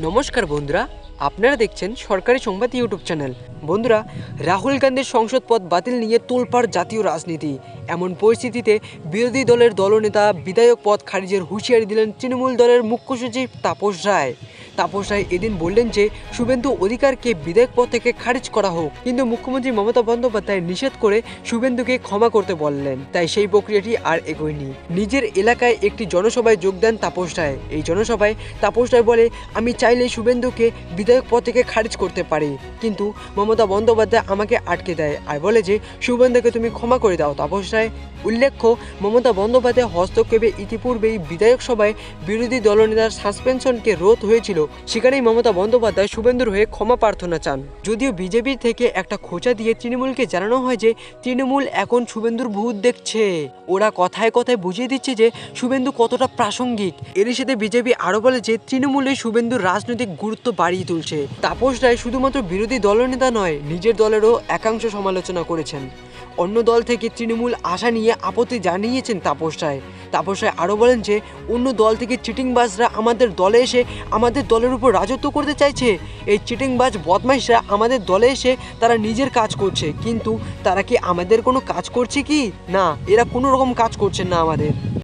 নমস্কার বন্ধুরা, আপনারা দেখছেন সরকারি সংবাদ ইউটিউব চ্যানেল। বন্ধুরা, রাহুল গান্ধীর সংসদ পদ বাতিল নিয়ে তোলপাড় জাতীয় রাজনীতি। এমন পরিস্থিতিতে বিরোধী দলের দলনেতা বিধায়ক পদ খারিজের হুঁশিয়ারি দিলেন তৃণমূল দলের মুখ্য সচিব তাপস রায়। তাপস রায় এদিন বললেন যে শুভেন্দু অধিকারকে বিধায়ক পদ থেকে খারিজ করা হোক, কিন্তু মুখ্যমন্ত্রী মমতা বন্দ্যোপাধ্যায় নিষেধ করে শুভেন্দুকে ক্ষমা করতে বললেন। তাই সেই প্রক্রিয়াটি আর এগোয়নি। নিজের এলাকায় একটি জনসভায় যোগ দেন তাপস রায়। এই জনসভায় তাপস রায় বলে, আমি চাইলে শুভেন্দুকে বিধায়ক পদ থেকে খারিজ করতে পারি, কিন্তু মমতা বন্দ্যোপাধ্যায় আমাকে আটকে দেয় আর বলে যে শুভেন্দুকে তুমি ক্ষমা করে দাও। তাপস রায় উল্লেখ্য, মমতা বন্দ্যোপাধ্যায় হস্তক্ষেপে ইতিপূর্বেই বিধায়ক সভায় বিরোধী দলনেতার সাসপেনশনকে রোধ হয়েছিল। সেখানেই মমতা বন্দ্যোপাধ্যায় শুভেন্দুর হয়ে ক্ষমা প্রার্থনা চান। যদিও বিজেপি থেকে একটা খোঁচা দিয়ে তৃণমূলকে জানানো হয় যে তৃণমূল এখন শুভেন্দুর ভূত দেখছে। ওরা কথায় কথায় বুঝিয়ে দিচ্ছে যে শুভেন্দু কতটা প্রাসঙ্গিক। এরই সাথে বিজেপি আরও বলে যে তৃণমূলে শুভেন্দুর রাজনৈতিক গুরুত্ব বাড়িয়ে তুলছে। তাপস রায় শুধুমাত্র বিরোধী দলনেতা নয়, নিজের দলেরও একাংশ সমালোচনা করেছেন। অন্য দল থেকে তৃণমূল আশা নিয়ে আপত্তি জানিয়েছেন তাপস রায়। তাপস রায় আরও বলেন যে অন্য দল থেকে চিটিংবাজরা আমাদের দলে এসে আমাদের দলের উপর রাজত্ব করতে চাইছে। এই চিটিংবাজ বদমাইশরা আমাদের দলে এসে তারা নিজের কাজ করছে, কিন্তু তারা কি আমাদের কোনো কাজ করছে কি? না, এরা কোনো রকম কাজ করছেন না আমাদের।